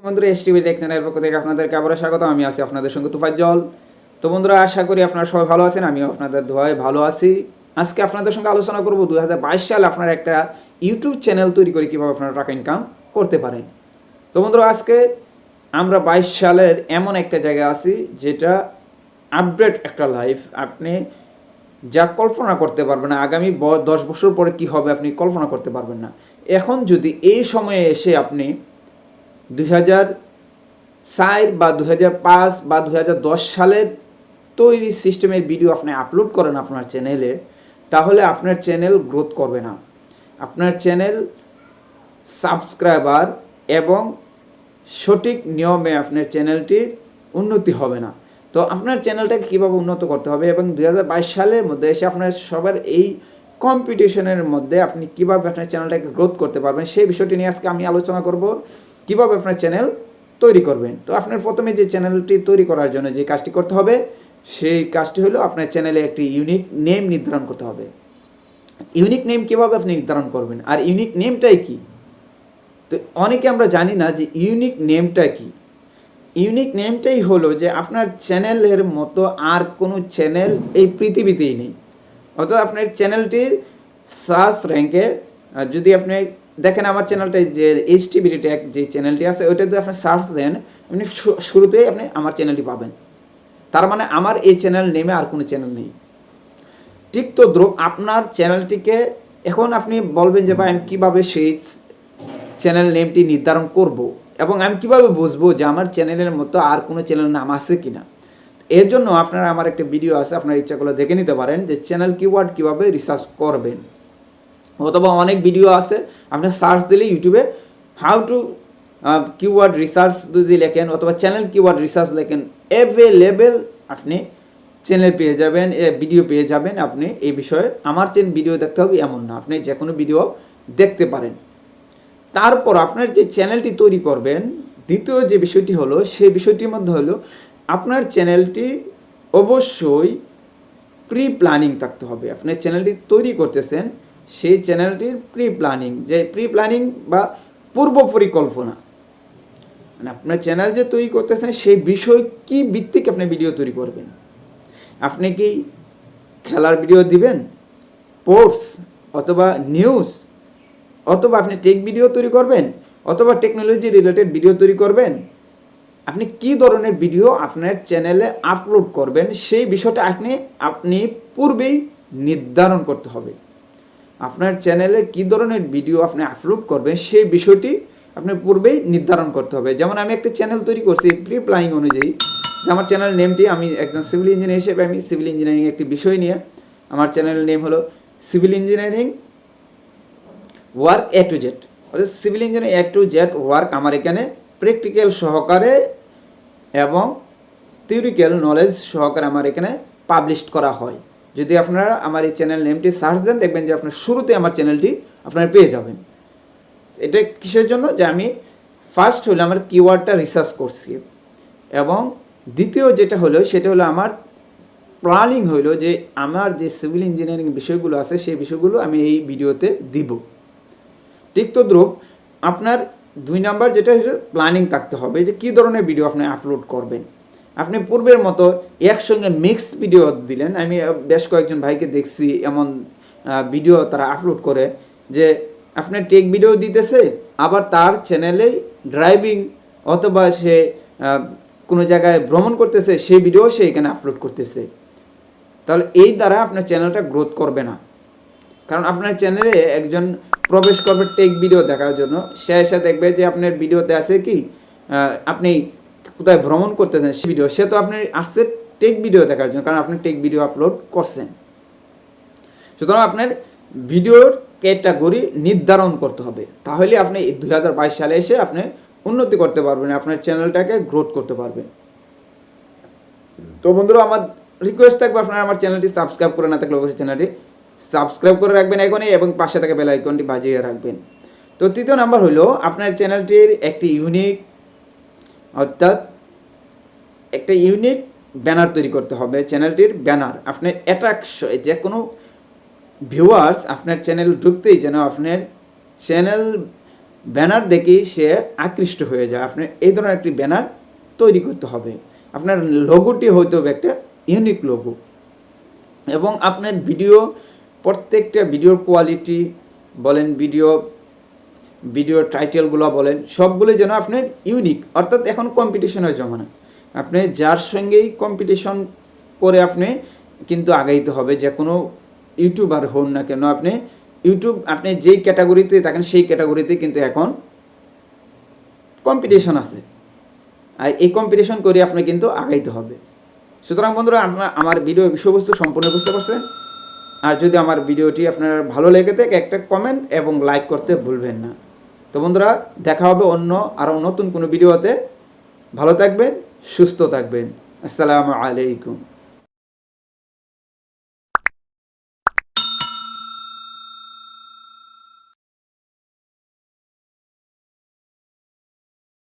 বন্ধুরা STV take চ্যানেলের পক্ষ থেকে আপনাদেরকে আবারও স্বাগত। আমি আছি আপনাদের সঙ্গে তুফাজ্জল। তো বন্ধুরা, আশা করি আপনারা সবাই ভালো আছেন, আমিও আপনাদের দোয়ায় ভালো আছি। আজকে আপনাদের সঙ্গে আলোচনা করব 2022 সালে আপনারা একটা ইউটিউব চ্যানেল তৈরি করে কীভাবে আপনারা টাকা ইনকাম করতে পারেন। তো বন্ধুরা, আজকে আমরা 22 সালের এমন একটা জায়গায় আছি যেটা আপডেট একটা লাইফ। আপনি যা কল্পনা করতে পারবেন না, আগামী 10 বছর পরে কী হবে আপনি কল্পনা করতে পারবেন না। এখন যদি এই সময়ে এসে আপনি 2004 বা 2005 বা 2010 সালের তৈরি সিস্টেমের ভিডিও আপনি আপলোড করেন আপনার চ্যানেলে, তাহলে আপনার চ্যানেল গ্রোথ করবে না। আপনার চ্যানেল সাবস্ক্রাইবার এবং সঠিক নিয়মে আপনার চ্যানেলটির উন্নতি হবে না। তো আপনার চ্যানেলটাকে কীভাবে উন্নত করতে হবে এবং 2022 সালের মধ্যে এসে আপনার সবার এই কম্পিটিশনের মধ্যে আপনি কীভাবে আপনার চ্যানেলটাকে গ্রোথ করতে পারবেন, সেই বিষয়টি নিয়ে আজকে আমি আলোচনা করব। কীভাবে আপনার চ্যানেল তৈরি করবেন। তো আপনার প্রথমে যে চ্যানেলটি তৈরি করার জন্য যে কাজটি করতে হবে, সেই কাজটি হলো আপনার চ্যানেলে একটি ইউনিক নেম নির্ধারণ করতে হবে। ইউনিক নেম কীভাবে আপনি নির্ধারণ করবেন, আর ইউনিক নেমটাই কি? তো অনেকে আমরা জানি না যে ইউনিক নেমটা কি। ইউনিক নেমটাই হলো যে আপনার চ্যানেলের মতো আর কোনো চ্যানেল এই পৃথিবীতেই নেই। অর্থাৎ আপনার চ্যানেলটির সার্চ র্যাঙ্কে যদি আপনি দেখেন, আমার চ্যানেলটা যে এইচটিভি ট্যাগ যে চ্যানেলটি আছে, ওইটাতে আপনি সার্চ দেন, আপনি শুরুতেই আপনি আমার চ্যানেলটি পাবেন। তার মানে আমার এই চ্যানেল নেমে আর কোনো চ্যানেল নেই। ঠিক তো দ্রুপ আপনার চ্যানেলটিকে এখন আপনি বলবেন যে ভাই আমি কীভাবে সেই চ্যানেল নেমটি নির্ধারণ করব এবং আমি কিভাবে বুঝবো যে আমার চ্যানেলের মতো আর কোনো চ্যানেল নাম আছে কিনা। এর জন্য আপনারা আমার একটা ভিডিও আছে, আপনার ইচ্ছা করলে দেখে নিতে পারেন যে চ্যানেল কিওয়ার্ড কীভাবে রিসার্চ করবেন। অথবা অনেক ভিডিও আছে, আপনি সার্চ দিলে ইউটিউবে হাউ টু কিওয়ার্ড রিসার্চ যদি লেখেন অথবা চ্যানেল কিওয়ার্ড রিসার্চ লেখেন, অ্যাভেলেবেল আপনি চ্যানেল পেয়ে যাবেন, ভিডিও পেয়ে যাবেন। আপনি এই বিষয়ে আমার চ্যানেল ভিডিও দেখতে হবে এমন না, আপনি যে কোনো ভিডিও দেখতে পারেন। তারপর আপনার যে চ্যানেলটি তৈরি করবেন, দ্বিতীয় যে বিষয়টি হলো, সেই বিষয়টির মধ্যে হলো আপনার চ্যানেলটি অবশ্যই প্রি প্ল্যানিং থাকতে হবে। আপনার চ্যানেলটি তৈরি করতেছেন, সেই চ্যানেলটির প্রি প্ল্যানিং, যে প্রি প্ল্যানিং বা পূর্ব পরিকল্পনা, মানে আপনার চ্যানেল যে তৈরি করতেছেন সেই বিষয় কি ভিত্তিক আপনি ভিডিও তৈরি করবেন। আপনি কি খেলার ভিডিও দিবেন, স্পোর্টস অথবা নিউজ, অথবা আপনি টেক ভিডিও তৈরি করবেন, অথবা টেকনোলজি রিলেটেড ভিডিও তৈরি করবেন। আপনি কি ধরনের ভিডিও আপনার চ্যানেলে আপলোড করবেন, সেই বিষয়টা আপনি পূর্বেই নির্ধারণ করতে হবে। আপনার চ্যানেলে কি ধরনের ভিডিও আপনি আপলোড করবেন, সেই বিষয়টি আপনি পূর্বেই নির্ধারণ করতে হবে। যেমন আমি একটা চ্যানেল তৈরি করছি প্রি প্ল্যানিং অনুযায়ী, যে আমার চ্যানেল নেমটি, আমি একজন সিভিল ইঞ্জিনিয়ার হিসেবে আমি সিভিল ইঞ্জিনিয়ারিং একটি বিষয় নিয়ে আমার চ্যানেলের নেম হলো civil engineering work A to Z. অর্থাৎ civil engineering A to Z work আমার এখানে প্র্যাকটিক্যাল সহকারে এবং থিওরিক্যাল নলেজ সহকারে আমার এখানে পাবলিশ করা হয়। যদি আপনারা আমার এই চ্যানেল নেমটি সার্চ দেন, দেখবেন যে আপনার শুরুতে আমার চ্যানেলটি আপনারা পেয়ে যাবেন। এটা কিসের জন্য? যে আমি ফার্স্ট হলো আমার কিওয়ার্ডটা রিসার্চ করছি, এবং দ্বিতীয় যেটা হলো সেটা হলো আমার প্ল্যানিং হলো যে আমার যে সিভিল ইঞ্জিনিয়ারিং বিষয়গুলো আছে সেই বিষয়গুলো আমি এই ভিডিওতে দিব। ঠিক তো দ্রুপ আপনার 2 নাম্বার যেটা হচ্ছে প্ল্যানিং থাকতে হবে, যে কী ধরনের ভিডিও আপনি আপলোড করবেন। আপনি পূর্বের মতো একসঙ্গে মিক্স ভিডিও দিলেন। আমি বেশ কয়েকজন ভাইকে দেখছি এমন ভিডিও তারা আপলোড করে, যে আপনার টেক ভিডিও দিতেছে, আবার তার চ্যানেলে ড্রাইভিং অথবা সে কোনো জায়গায় ভ্রমণ করতেছে সেই ভিডিও সে এখানে আপলোড করতেছে। তাহলে এই দ্বারা আপনার চ্যানেলটা গ্রোথ করবে না। কারণ আপনার চ্যানেলে একজন প্রবেশ করবে টেক ভিডিও দেখার জন্য, সে এসে দেখবে যে আপনার ভিডিওতে আছে কি আপনি কোথায় ভ্রমণ করতেছেন সেই ভিডিও, সে তো আপনি আসছে টেক ভিডিও দেখার জন্য, কারণ আপনি টেক ভিডিও আপলোড করছেন। সুতরাং আপনার ভিডিওর ক্যাটাগরি নির্ধারণ করতে হবে, তাহলে আপনি 2022 সালে এসে আপনি উন্নতি করতে পারবেন, আপনার চ্যানেলটাকে গ্রোথ করতে পারবেন। তো বন্ধুরা, আমার রিকোয়েস্ট থাকবে আপনারা আমার চ্যানেলটি সাবস্ক্রাইব করে না থাকলে অবশ্যই চ্যানেলটি সাবস্ক্রাইব করে রাখবেন এখনই, এবং পাশে থাকা বেল আইকনটি বাজিয়ে রাখবেন। তো তৃতীয় নাম্বার হলো আপনার চ্যানেলটির একটি ইউনিক, অর্থাৎ একটা ইউনিক ব্যানার তৈরি করতে হবে। চ্যানেলটির ব্যানার আপনার অ্যাট্রাকশন, যে কোনো ভিউয়ার্স আপনার চ্যানেল ঢুকতেই যেন আপনার চ্যানেল ব্যানার দেখেই সে আকৃষ্ট হয়ে যায়। আপনার এই ধরনের একটি ব্যানার তৈরি করতে হবে। আপনার লোগোটি হইতে হবে একটা ইউনিক লোগো, এবং আপনার প্রত্যেকটা ভিডিওর কোয়ালিটি বলেন, ভিডিওর টাইটেলগুলো বলেন, সবগুলো যেন আপনার ইউনিক। অর্থাৎ এখন কম্পিটিশনের জমানা, আপনি যার সঙ্গেই কম্পিটিশন করে আপনি কিন্তু আগাইতে হবে। যে কোনো ইউটিউবার হন না কেন, আপনি যেই ক্যাটাগরিতে থাকেন সেই ক্যাটাগরিতে কিন্তু এখন কম্পিটিশন আছে, আর এই কম্পিটিশন করে আপনি কিন্তু আগাইতে হবে। সুতরাং বন্ধুরা, আমার ভিডিও বিষয়বস্তু সম্পূর্ণ বুঝতে পারছেন। আর যদি আমার ভিডিওটি আপনার ভালো লেগে থাকে, একটা কমেন্ট এবং লাইক করতে ভুলবেন না। তো বন্ধুরা, দেখা হবে অন্য আরও নতুন কোনো ভিডিওতে। ভালো থাকবেন, সুস্থ থাকবেন। আসসালামু আলাইকুম।